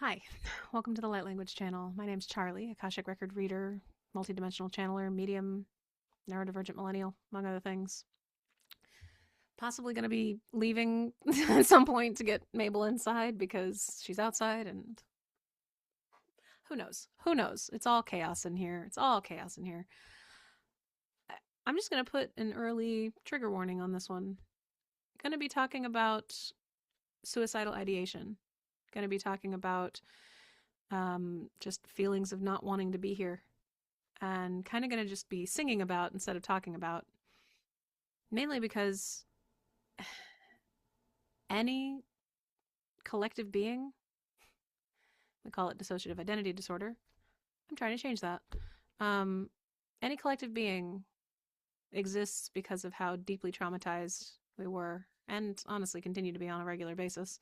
Hi, welcome to the Light Language channel. My name's Charlie, Akashic Record Reader, multidimensional channeler, medium, neurodivergent millennial, among other things. Possibly going to be leaving at some point to get Mabel inside because she's outside and who knows? Who knows? It's all chaos in here. It's all chaos in here. I'm just going to put an early trigger warning on this one. Going to be talking about suicidal ideation. Going to be talking about just feelings of not wanting to be here, and kind of going to just be singing about instead of talking about, mainly because any collective being, we call it dissociative identity disorder. I'm trying to change that. Any collective being exists because of how deeply traumatized we were, and honestly continue to be on a regular basis.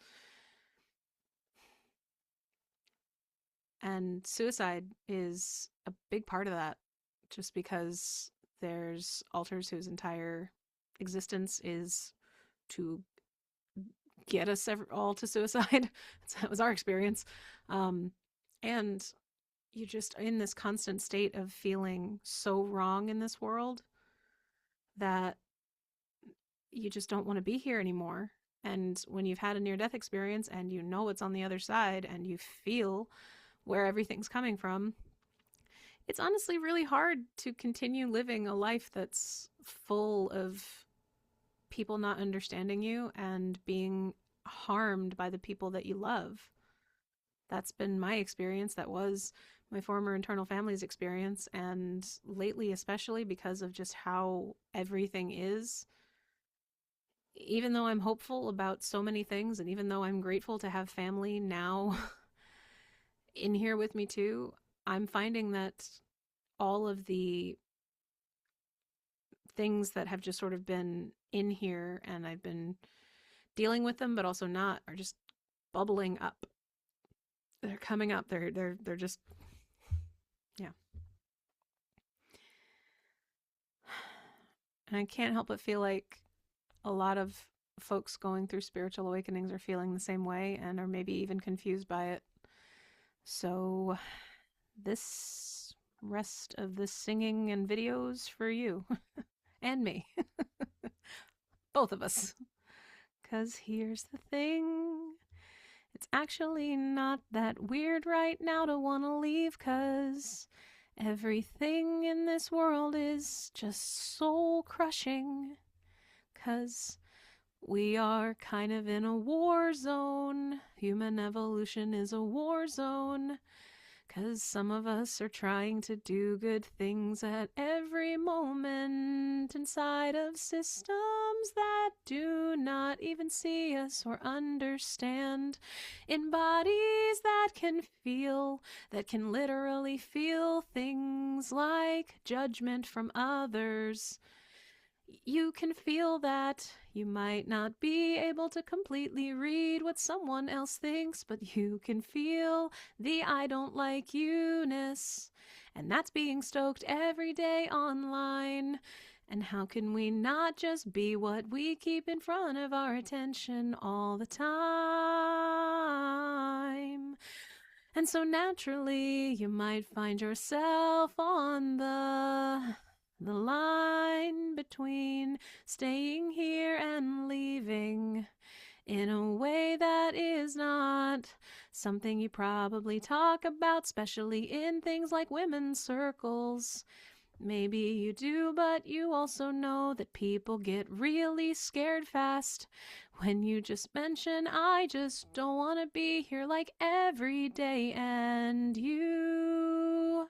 And suicide is a big part of that, just because there's alters whose entire existence is to get us all to suicide. That was our experience. And you're just in this constant state of feeling so wrong in this world that you just don't want to be here anymore. And when you've had a near-death experience and you know what's on the other side and you feel where everything's coming from, it's honestly really hard to continue living a life that's full of people not understanding you and being harmed by the people that you love. That's been my experience. That was my former internal family's experience. And lately, especially because of just how everything is, even though I'm hopeful about so many things, and even though I'm grateful to have family now in here with me too, I'm finding that all of the things that have just sort of been in here and I've been dealing with them but also not are just bubbling up. They're coming up. They're just, yeah. And I can't help but feel like a lot of folks going through spiritual awakenings are feeling the same way and are maybe even confused by it. So this rest of the singing and videos for you and me. Both of us. Because here's the thing. It's actually not that weird right now to want to leave, because everything in this world is just soul crushing. Because we are kind of in a war zone. Human evolution is a war zone. Because some of us are trying to do good things at every moment inside of systems that do not even see us or understand, in bodies that can feel, that can literally feel things like judgment from others. You can feel that. You might not be able to completely read what someone else thinks, but you can feel the I don't like you-ness. And that's being stoked every day online. And how can we not just be what we keep in front of our attention all the time? And so naturally, you might find yourself on the line between staying here and leaving in a way that is not something you probably talk about, especially in things like women's circles. Maybe you do, but you also know that people get really scared fast when you just mention, I just don't want to be here like every day, and you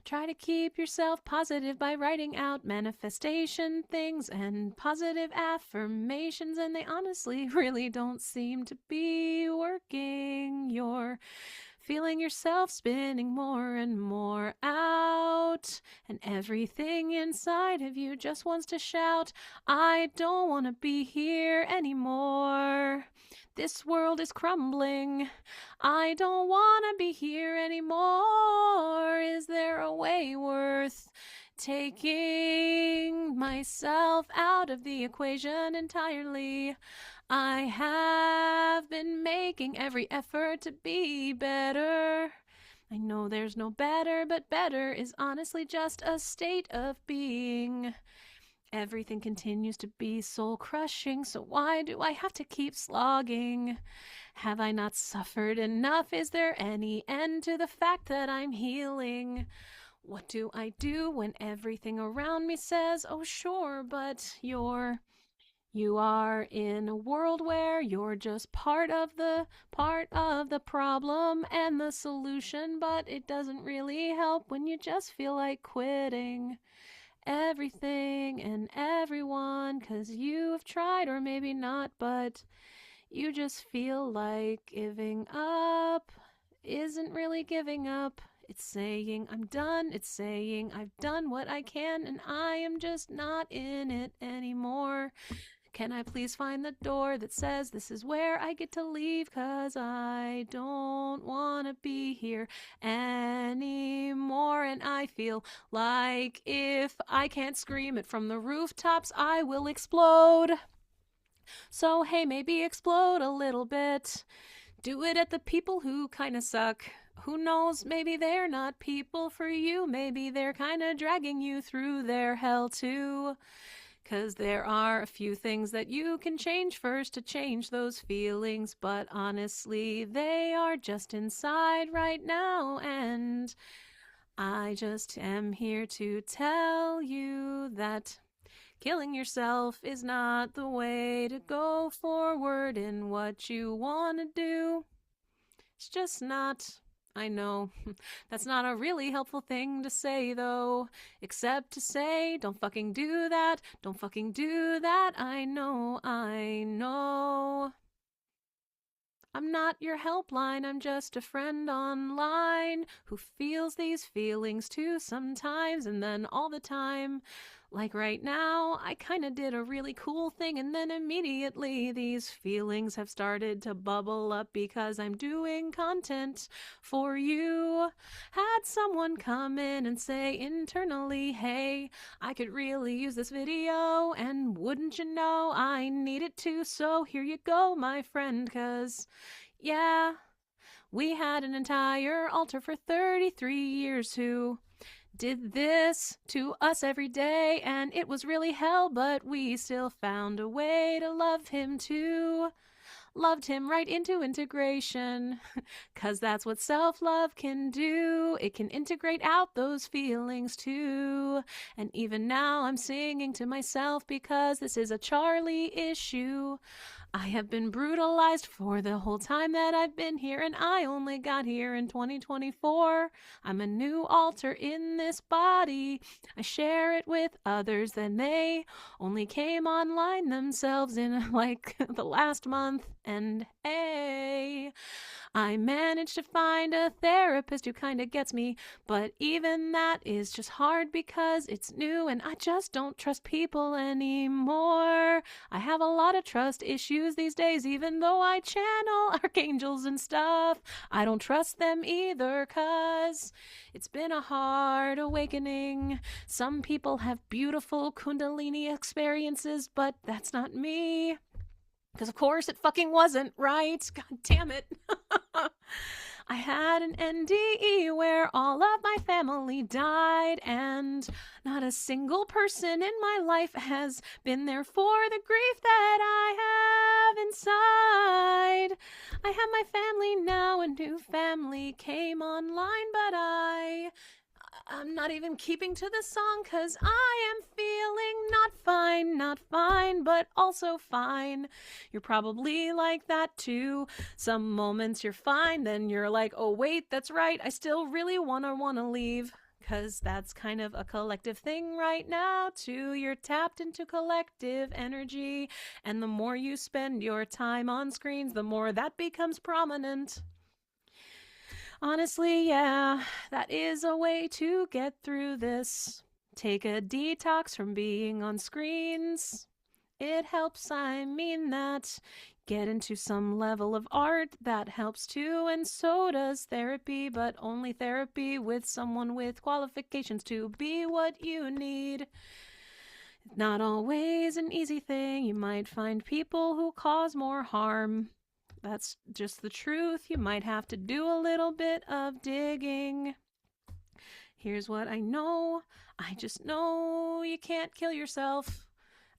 try to keep yourself positive by writing out manifestation things and positive affirmations, and they honestly really don't seem to be working. You're feeling yourself spinning more and more out, and everything inside of you just wants to shout, I don't want to be here anymore. This world is crumbling. I don't want to be here anymore. Is there a way worth taking myself out of the equation entirely? I have been making every effort to be better. I know there's no better, but better is honestly just a state of being. Everything continues to be soul-crushing, so why do I have to keep slogging? Have I not suffered enough? Is there any end to the fact that I'm healing? What do I do when everything around me says, oh sure, but you are in a world where you're just part of the problem and the solution, but it doesn't really help when you just feel like quitting everything and everyone, 'cause you have tried, or maybe not, but you just feel like giving up isn't really giving up. It's saying I'm done. It's saying I've done what I can and I am just not in it anymore. Can I please find the door that says this is where I get to leave? 'Cause I don't want to be here anymore. And I feel like if I can't scream it from the rooftops, I will explode. So hey, maybe explode a little bit. Do it at the people who kinda suck. Who knows, maybe they're not people for you. Maybe they're kinda dragging you through their hell too. 'Cause there are a few things that you can change first to change those feelings, but honestly, they are just inside right now, and I just am here to tell you that killing yourself is not the way to go forward in what you want to do. It's just not. I know, that's not a really helpful thing to say though, except to say, don't fucking do that, don't fucking do that, I know. I'm not your helpline, I'm just a friend online who feels these feelings too sometimes and then all the time. Like right now, I kinda did a really cool thing and then immediately these feelings have started to bubble up because I'm doing content for you. Had someone come in and say internally, hey, I could really use this video, and wouldn't you know I need it too, so here you go, my friend, 'cause yeah, we had an entire altar for 33 years who did this to us every day, and it was really hell, but we still found a way to love him too. Loved him right into integration, 'cause that's what self-love can do. It can integrate out those feelings too. And even now I'm singing to myself because this is a Charlie issue. I have been brutalized for the whole time that I've been here, and I only got here in 2024. I'm a new alter in this body. I share it with others, then they only came online themselves in like the last month, and hey, I managed to find a therapist who kinda gets me, but even that is just hard because it's new and I just don't trust people anymore. I have a lot of trust issues these days, even though I channel archangels and stuff. I don't trust them either, 'cause it's been a hard awakening. Some people have beautiful Kundalini experiences, but that's not me. Because of course it fucking wasn't, right? God damn it. I had an NDE where all of my family died, and not a single person in my life has been there for the grief that I have inside. I have my family now, a new family came online, but I'm not even keeping to the song, 'cause I am feeling not fine, but also fine. You're probably like that too. Some moments you're fine, then you're like, oh wait, that's right, I still really wanna leave. 'Cause that's kind of a collective thing right now too. You're tapped into collective energy, and the more you spend your time on screens, the more that becomes prominent. Honestly, yeah, that is a way to get through this. Take a detox from being on screens. It helps, I mean that. Get into some level of art, that helps too, and so does therapy, but only therapy with someone with qualifications to be what you need. Not always an easy thing. You might find people who cause more harm. That's just the truth. You might have to do a little bit of digging. Here's what I know. I just know you can't kill yourself.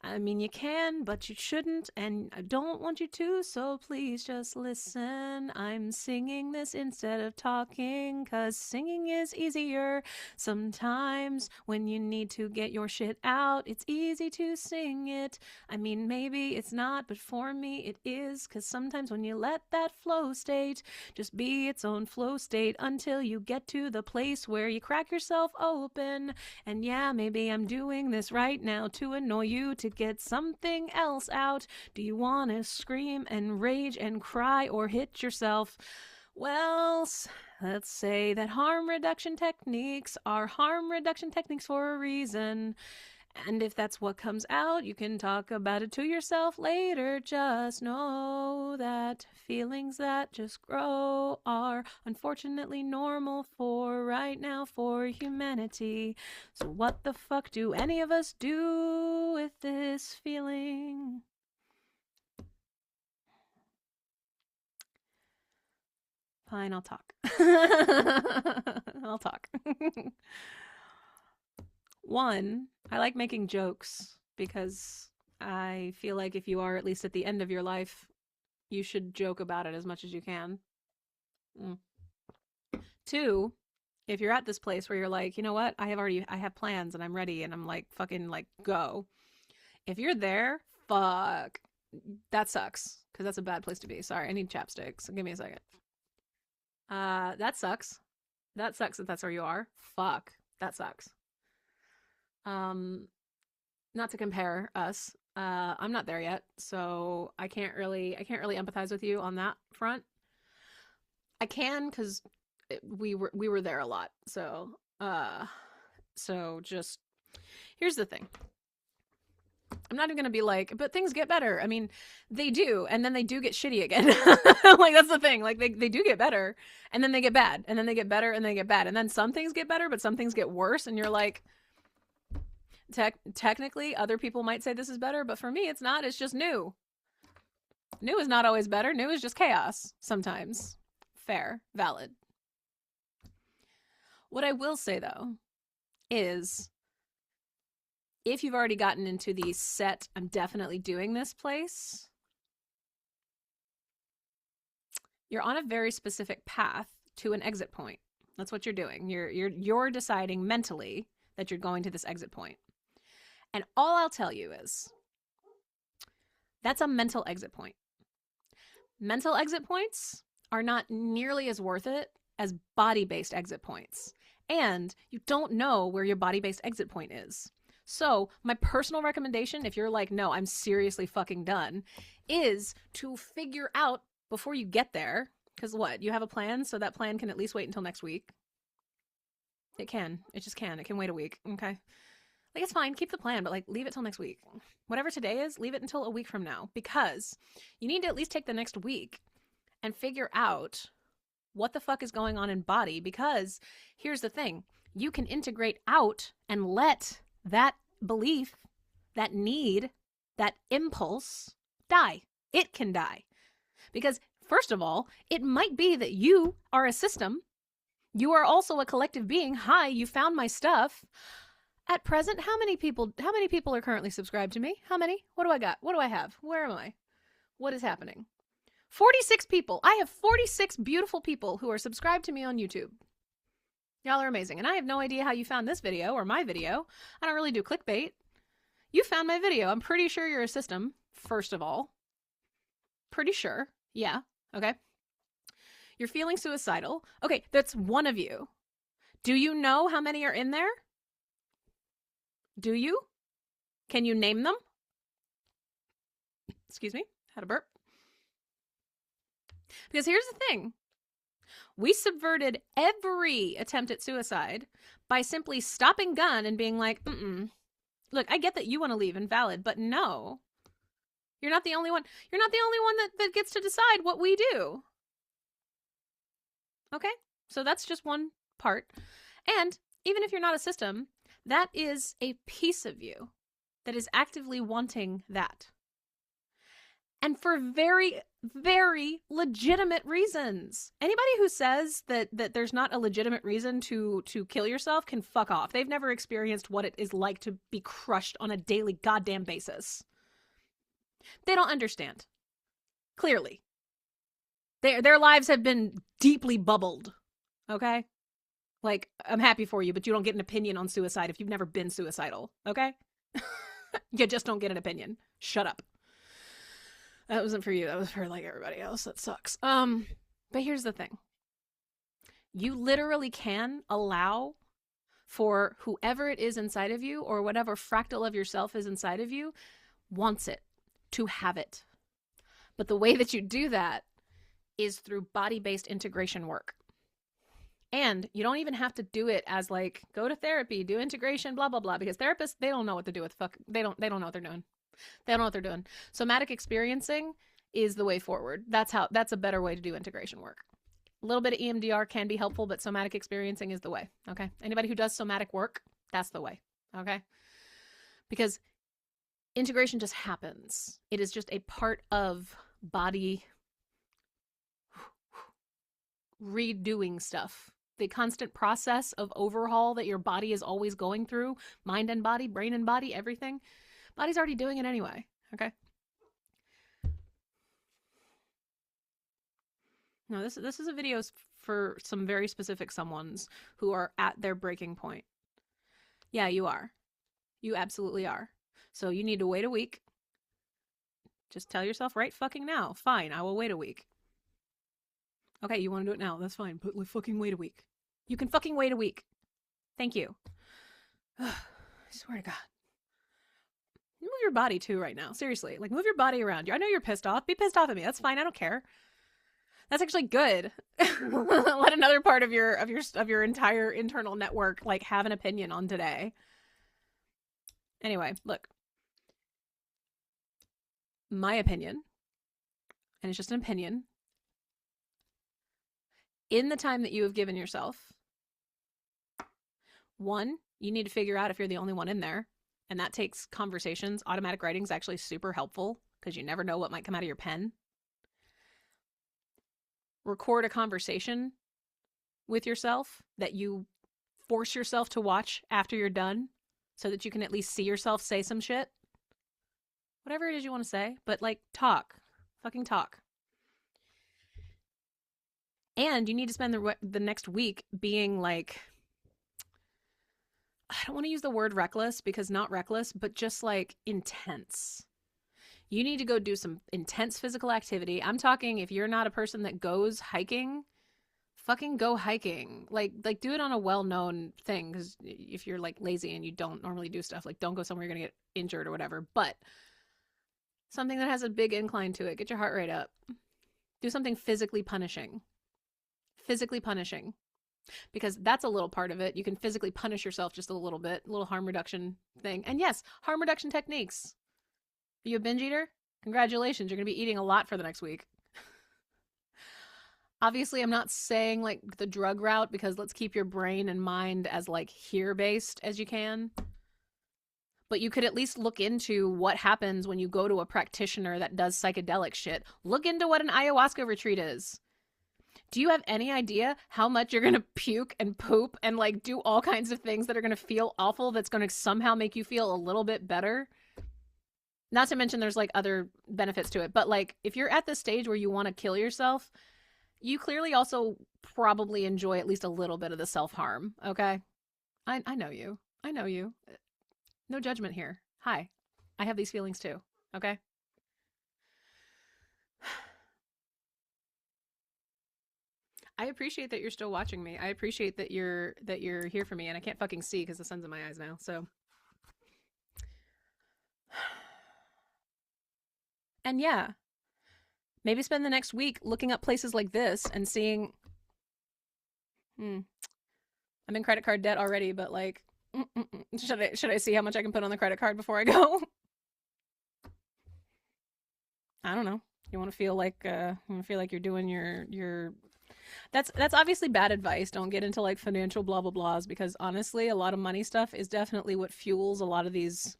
I mean, you can, but you shouldn't, and I don't want you to, so please just listen. I'm singing this instead of talking, 'cause singing is easier. Sometimes when you need to get your shit out, it's easy to sing it. I mean, maybe it's not, but for me it is, 'cause sometimes when you let that flow state just be its own flow state until you get to the place where you crack yourself open. And yeah, maybe I'm doing this right now to annoy you, to get something else out. Do you want to scream and rage and cry or hit yourself? Well, let's say that harm reduction techniques are harm reduction techniques for a reason. And if that's what comes out, you can talk about it to yourself later. Just know that feelings that just grow are unfortunately normal for right now for humanity. So what the fuck do any of us do with this feeling? Fine, I'll talk. I'll talk. One, I like making jokes because I feel like if you are at least at the end of your life, you should joke about it as much as you can. Two, if you're at this place where you're like, you know what, I have plans and I'm ready and I'm like, fucking like, go. If you're there, fuck, that sucks, because that's a bad place to be. Sorry, I need chapstick, so give me a second. That sucks. That sucks that that's where you are. Fuck, that sucks. Not to compare us. I'm not there yet, so I can't really empathize with you on that front. I can, because we were there a lot. So just here's the thing. I'm not even gonna be like, but things get better. I mean, they do, and then they do get shitty again. Like, that's the thing. Like, they do get better, and then they get bad, and then they get better, and they get bad, and then some things get better, but some things get worse, and you're like, technically, other people might say this is better, but for me, it's not. It's just new. New is not always better. New is just chaos sometimes. Fair, valid. What I will say, though, is if you've already gotten into the set, I'm definitely doing this place, you're on a very specific path to an exit point. That's what you're doing. You're deciding mentally that you're going to this exit point. And all I'll tell you is that's a mental exit point. Mental exit points are not nearly as worth it as body-based exit points. And you don't know where your body-based exit point is. So my personal recommendation, if you're like, no, I'm seriously fucking done, is to figure out before you get there, because what, you have a plan, so that plan can at least wait until next week. It can. It just can. It can wait a week. Okay. Like, it's fine. Keep the plan, but like, leave it till next week. Whatever today is, leave it until a week from now, because you need to at least take the next week and figure out what the fuck is going on in body. Because here's the thing, you can integrate out and let that belief, that need, that impulse die. It can die. Because first of all, it might be that you are a system. You are also a collective being. Hi, you found my stuff. At present, how many people are currently subscribed to me? How many? What do I got? What do I have? Where am I? What is happening? 46 people. I have 46 beautiful people who are subscribed to me on YouTube. Y'all are amazing. And I have no idea how you found this video or my video. I don't really do clickbait. You found my video. I'm pretty sure you're a system, first of all. Pretty sure. Yeah. Okay. You're feeling suicidal. Okay, that's one of you. Do you know how many are in there? Do you? Can you name them? Excuse me. Had a burp. Because here's the thing. We subverted every attempt at suicide by simply stopping gun and being like, look, I get that you want to leave and valid, but no. You're not the only one. You're not the only one that gets to decide what we do. Okay? So that's just one part. And even if you're not a system, that is a piece of you that is actively wanting that. And for very very legitimate reasons. Anybody who says that there's not a legitimate reason to kill yourself can fuck off. They've never experienced what it is like to be crushed on a daily goddamn basis. They don't understand. Clearly. Their lives have been deeply bubbled. Okay? Like, I'm happy for you, but you don't get an opinion on suicide if you've never been suicidal. Okay? You just don't get an opinion. Shut up. That wasn't for you. That was for, like, everybody else. That sucks. But here's the thing. You literally can allow for whoever it is inside of you or whatever fractal of yourself is inside of you wants it to have it. But the way that you do that is through body-based integration work. And you don't even have to do it as like, go to therapy, do integration, blah, blah, blah, because therapists, they don't know what to do with they don't know what they're doing. They don't know what they're doing. Somatic experiencing is the way forward. That's a better way to do integration work. A little bit of EMDR can be helpful, but somatic experiencing is the way. Okay. Anybody who does somatic work, that's the way. Okay. Because integration just happens. It is just a part of body redoing stuff. The constant process of overhaul that your body is always going through, mind and body, brain and body, everything. Body's already doing it anyway, okay? No, this is a video for some very specific someones who are at their breaking point. Yeah, you are. You absolutely are. So you need to wait a week. Just tell yourself right fucking now. Fine, I will wait a week. Okay, you want to do it now. That's fine, but like fucking wait a week. You can fucking wait a week. Thank you. I swear to God. Move your body too right now. Seriously. Like, move your body around. I know you're pissed off. Be pissed off at me. That's fine. I don't care. That's actually good. Let another part of your entire internal network like have an opinion on today. Anyway, look. My opinion, and it's just an opinion, in the time that you have given yourself, one, you need to figure out if you're the only one in there. And that takes conversations. Automatic writing is actually super helpful because you never know what might come out of your pen. Record a conversation with yourself that you force yourself to watch after you're done so that you can at least see yourself say some shit. Whatever it is you want to say, but like talk. Fucking talk. And you need to spend the next week being like, I don't want to use the word reckless because not reckless, but just like intense. You need to go do some intense physical activity. I'm talking if you're not a person that goes hiking, fucking go hiking. Like do it on a well-known thing, because if you're like lazy and you don't normally do stuff, like don't go somewhere you're going to get injured or whatever, but something that has a big incline to it. Get your heart rate up. Do something physically punishing. Physically punishing. Because that's a little part of it. You can physically punish yourself just a little bit, a little harm reduction thing. And yes, harm reduction techniques. Are you a binge eater? Congratulations, you're going to be eating a lot for the next week. Obviously, I'm not saying like the drug route because let's keep your brain and mind as like here based as you can. But you could at least look into what happens when you go to a practitioner that does psychedelic shit. Look into what an ayahuasca retreat is. Do you have any idea how much you're going to puke and poop and like do all kinds of things that are going to feel awful that's going to somehow make you feel a little bit better? Not to mention there's like other benefits to it. But like if you're at the stage where you want to kill yourself, you clearly also probably enjoy at least a little bit of the self-harm, okay? I know you. I know you. No judgment here. Hi. I have these feelings too, okay? I appreciate that you're still watching me. I appreciate that you're here for me, and I can't fucking see because the sun's in my eyes now. So, and yeah, maybe spend the next week looking up places like this and seeing. I'm in credit card debt already, but like, should I see how much I can put on the credit card before I go? I don't know. You want to feel like you're doing your. That's obviously bad advice. Don't get into like financial blah blah blahs because honestly, a lot of money stuff is definitely what fuels a lot of these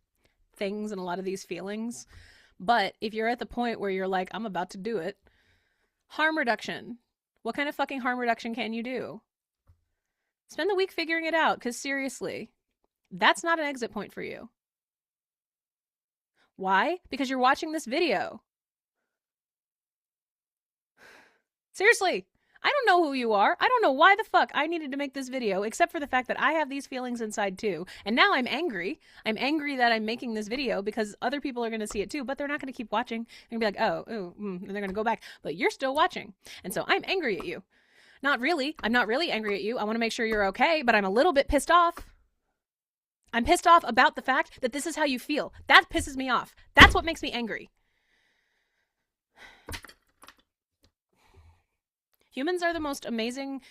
things and a lot of these feelings. But if you're at the point where you're like, I'm about to do it, Harm reduction. What kind of fucking harm reduction can you do? Spend the week figuring it out, because seriously, that's not an exit point for you. Why? Because you're watching this video. Seriously, I don't know who you are. I don't know why the fuck I needed to make this video, except for the fact that I have these feelings inside too. And now I'm angry. I'm angry that I'm making this video because other people are going to see it too, but they're not going to keep watching. They're going to be like, and they're going to go back. But you're still watching. And so I'm angry at you. Not really. I'm not really angry at you. I want to make sure you're okay, but I'm a little bit pissed off. I'm pissed off about the fact that this is how you feel. That pisses me off. That's what makes me angry. Humans are the most amazing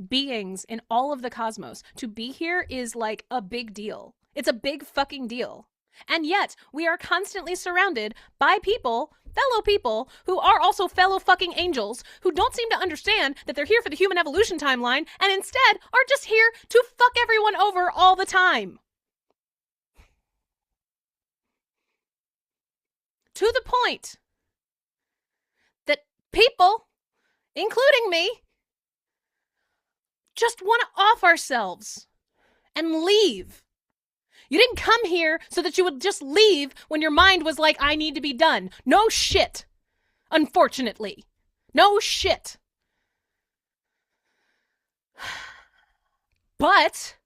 beings in all of the cosmos. To be here is like a big deal. It's a big fucking deal. And yet, we are constantly surrounded by people, fellow people, who are also fellow fucking angels, who don't seem to understand that they're here for the human evolution timeline, and instead are just here to fuck everyone over all the time. To the point that people, including me, just want to off ourselves and leave. You didn't come here so that you would just leave when your mind was like, I need to be done. No shit. Unfortunately. No shit. But,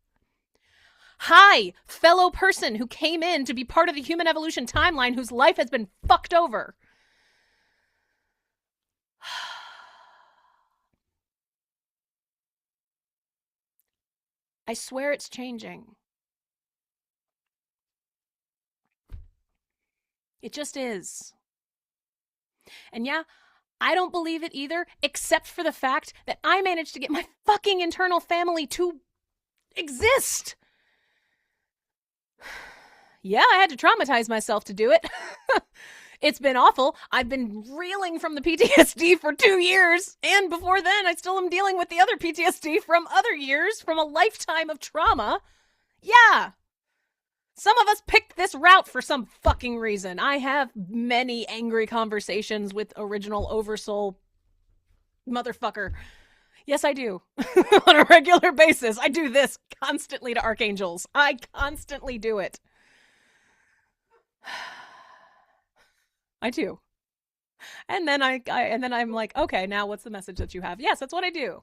hi, fellow person who came in to be part of the human evolution timeline whose life has been fucked over. I swear it's changing. It just is. And yeah, I don't believe it either, except for the fact that I managed to get my fucking internal family to exist. Yeah, I had to traumatize myself to do it. It's been awful. I've been reeling from the PTSD for 2 years. And before then, I still am dealing with the other PTSD from other years, from a lifetime of trauma. Yeah. Some of us picked this route for some fucking reason. I have many angry conversations with original Oversoul motherfucker. Yes, I do. On a regular basis. I do this constantly to archangels. I constantly do it. I do. And then I'm like, okay, now what's the message that you have? Yes, that's what I do.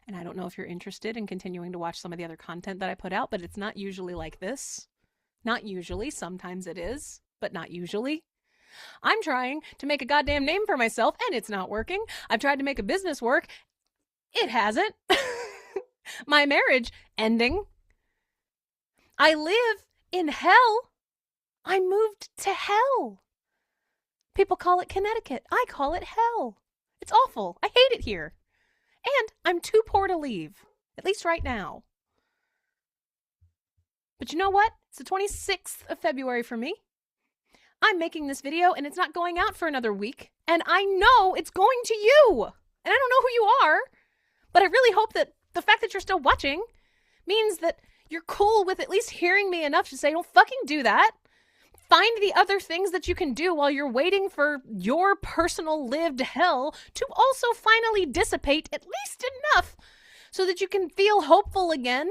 And I don't know if you're interested in continuing to watch some of the other content that I put out, but it's not usually like this. Not usually. Sometimes it is, but not usually. I'm trying to make a goddamn name for myself, and it's not working. I've tried to make a business work. It hasn't. My marriage ending. I live in hell. I moved to hell. People call it Connecticut. I call it hell. It's awful. I hate it here. And I'm too poor to leave, at least right now. But you know what? It's the 26th of February for me. I'm making this video and it's not going out for another week. And I know it's going to you. And I don't know who you are, but I really hope that the fact that you're still watching means that you're cool with at least hearing me enough to say, don't fucking do that. Find the other things that you can do while you're waiting for your personal lived hell to also finally dissipate at least enough so that you can feel hopeful again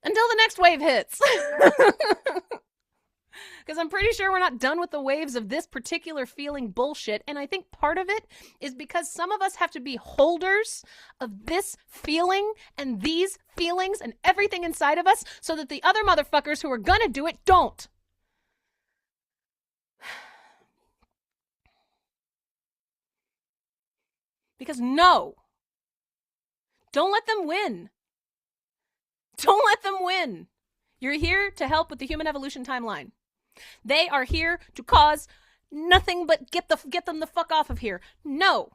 until the next wave hits. Because I'm pretty sure we're not done with the waves of this particular feeling bullshit. And I think part of it is because some of us have to be holders of this feeling and these feelings and everything inside of us so that the other motherfuckers who are gonna do it don't. Because no, don't let them win. Don't let them win. You're here to help with the human evolution timeline. They are here to cause nothing but get them the fuck off of here. No.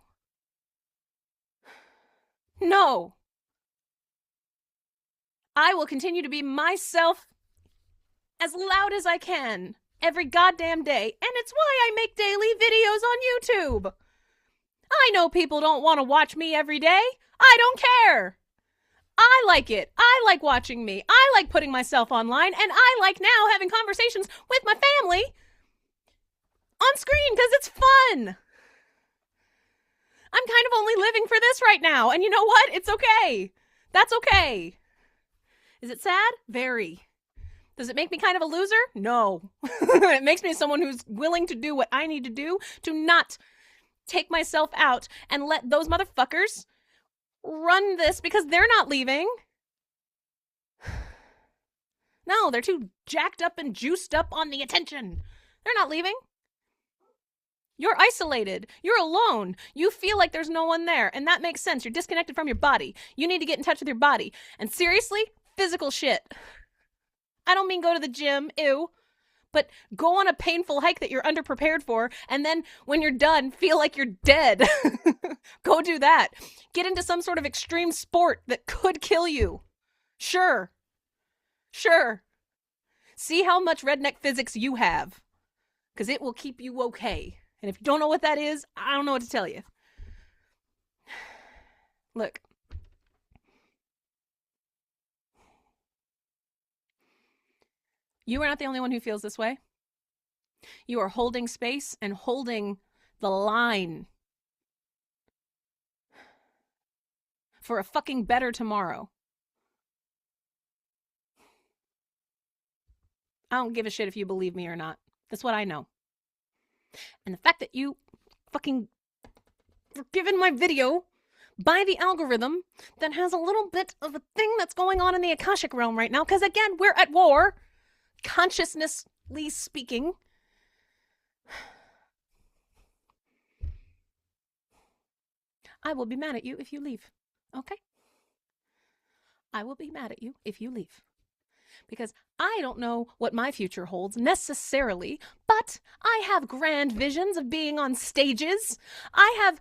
No. I will continue to be myself as loud as I can every goddamn day. And it's why I make daily videos on YouTube. I know people don't want to watch me every day. I don't care. I like it. I like watching me. I like putting myself online, and I like now having conversations with my family on screen because it's fun. I'm kind of only living for this right now, and you know what? It's okay. That's okay. Is it sad? Very. Does it make me kind of a loser? No. It makes me someone who's willing to do what I need to do to not take myself out and let those motherfuckers run this because they're not leaving. No, they're too jacked up and juiced up on the attention. They're not leaving. You're isolated. You're alone. You feel like there's no one there, and that makes sense. You're disconnected from your body. You need to get in touch with your body. And seriously, physical shit. I don't mean go to the gym, ew, but go on a painful hike that you're underprepared for, and then when you're done, feel like you're dead. Go do that. Get into some sort of extreme sport that could kill you. Sure. See how much redneck physics you have, because it will keep you okay. And if you don't know what that is, I don't know what to tell you. Look. You are not the only one who feels this way. You are holding space and holding the line for a fucking better tomorrow. I don't give a shit if you believe me or not. That's what I know. And the fact that you fucking were given my video by the algorithm that has a little bit of a thing that's going on in the Akashic realm right now, because again, we're at war, consciously speaking. I will be mad at you if you leave, okay? I will be mad at you if you leave. Because I don't know what my future holds necessarily, but I have grand visions of being on stages. I have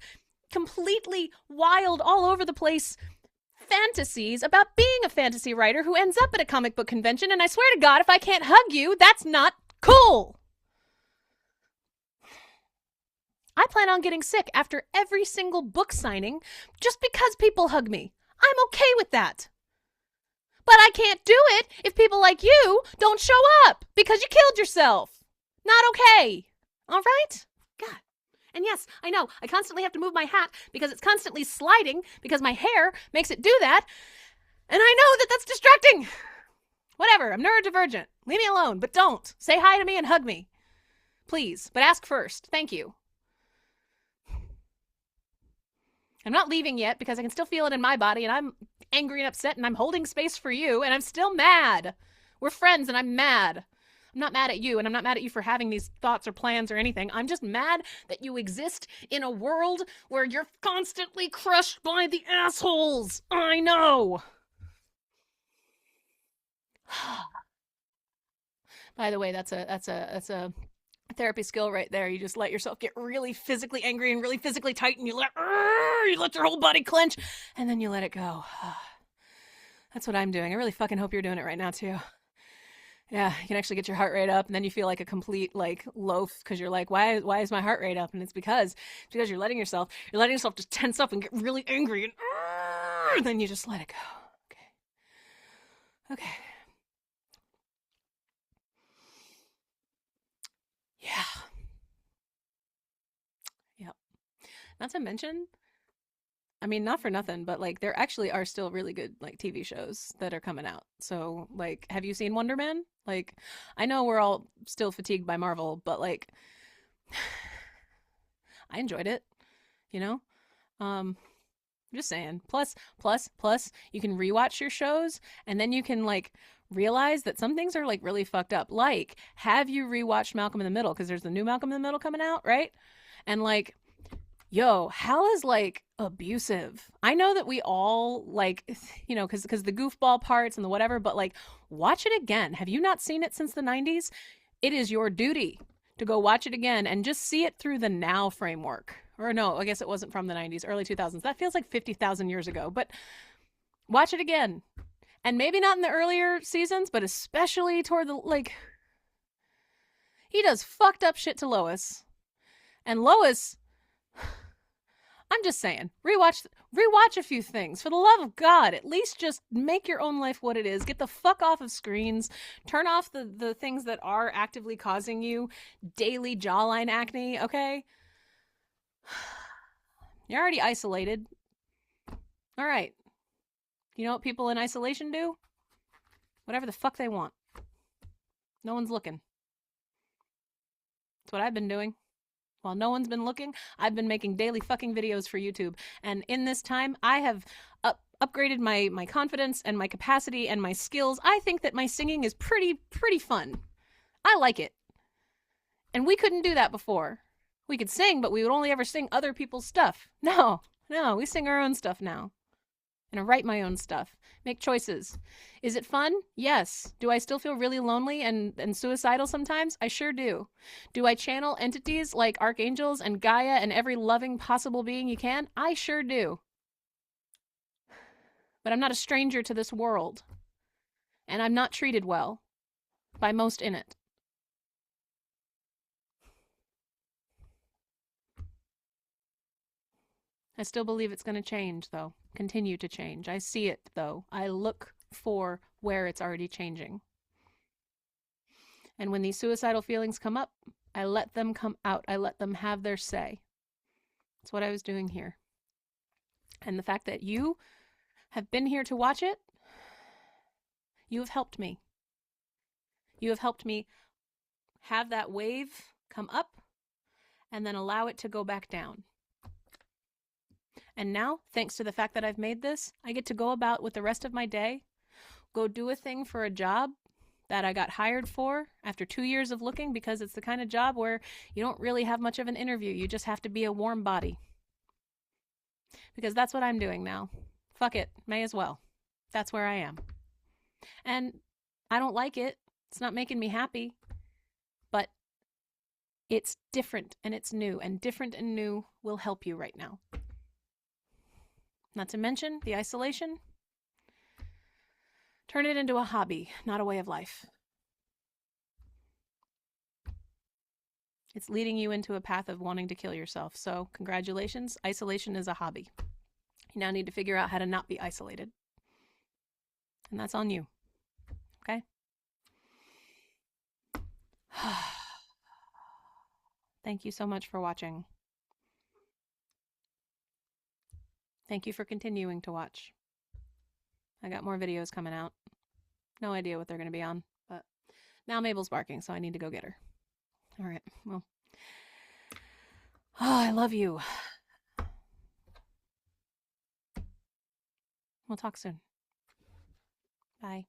completely wild, all over the place fantasies about being a fantasy writer who ends up at a comic book convention, and I swear to God, if I can't hug you, that's not cool. I plan on getting sick after every single book signing just because people hug me. I'm okay with that. But I can't do it if people like you don't show up because you killed yourself. Not okay. All right? God. And yes, I know, I constantly have to move my hat because it's constantly sliding because my hair makes it do that. And I know that that's distracting. Whatever, I'm neurodivergent. Leave me alone, but don't. Say hi to me and hug me. Please, but ask first. Thank you. I'm not leaving yet because I can still feel it in my body, and I'm angry and upset, and I'm holding space for you, and I'm still mad. We're friends, and I'm mad. I'm not mad at you, and I'm not mad at you for having these thoughts or plans or anything. I'm just mad that you exist in a world where you're constantly crushed by the assholes. I know. By the way, that's a therapy skill right there. You just let yourself get really physically angry and really physically tight, and you let your whole body clench, and then you let it go. That's what I'm doing. I really fucking hope you're doing it right now too. Yeah, you can actually get your heart rate up, and then you feel like a complete like loaf because you're like, why is my heart rate up? And it's because you're letting yourself just tense up and get really angry, and then you just let it go. Okay. Yeah. Yep. Not to mention, I mean, not for nothing, but like there actually are still really good like TV shows that are coming out. So like, have you seen Wonder Man? Like, I know we're all still fatigued by Marvel, but like, I enjoyed it. You know, I'm just saying. Plus, you can rewatch your shows, and then you can like realize that some things are like really fucked up. Like, have you rewatched Malcolm in the Middle? Because there's the new Malcolm in the Middle coming out, right? And like, yo, Hal is like abusive. I know that we all like, you know, because the goofball parts and the whatever, but like, watch it again. Have you not seen it since the 90s? It is your duty to go watch it again and just see it through the now framework. Or no, I guess it wasn't from the 90s, early 2000s. That feels like 50,000 years ago, but watch it again. And maybe not in the earlier seasons, but especially toward the, like, he does fucked up shit to Lois. And Lois, I'm just saying, rewatch a few things. For the love of God, at least just make your own life what it is. Get the fuck off of screens. Turn off the things that are actively causing you daily jawline acne, okay? You're already isolated. All right. You know what people in isolation do? Whatever the fuck they want. No one's looking. That's what I've been doing. While no one's been looking, I've been making daily fucking videos for YouTube. And in this time, I have upgraded my confidence and my capacity and my skills. I think that my singing is pretty fun. I like it. And we couldn't do that before. We could sing, but we would only ever sing other people's stuff. No, we sing our own stuff now. And I write my own stuff. Make choices. Is it fun? Yes. Do I still feel really lonely and suicidal sometimes? I sure do. Do I channel entities like archangels and Gaia and every loving possible being you can? I sure do. But I'm not a stranger to this world. And I'm not treated well by most in it. I still believe it's going to change, though. Continue to change. I see it, though. I look for where it's already changing. And when these suicidal feelings come up, I let them come out. I let them have their say. That's what I was doing here. And the fact that you have been here to watch it, you have helped me. You have helped me have that wave come up and then allow it to go back down. And now, thanks to the fact that I've made this, I get to go about with the rest of my day, go do a thing for a job that I got hired for after 2 years of looking, because it's the kind of job where you don't really have much of an interview. You just have to be a warm body. Because that's what I'm doing now. Fuck it. May as well. That's where I am. And I don't like it. It's not making me happy. But it's different and it's new. And different and new will help you right now. Not to mention the isolation. Turn it into a hobby, not a way of life. It's leading you into a path of wanting to kill yourself. So, congratulations. Isolation is a hobby. You now need to figure out how to not be isolated. And that's on you. Okay? Thank you so much for watching. Thank you for continuing to watch. I got more videos coming out. No idea what they're going to be on, but now Mabel's barking, so I need to go get her. All right, well. Oh, I love you. We'll talk soon. Bye.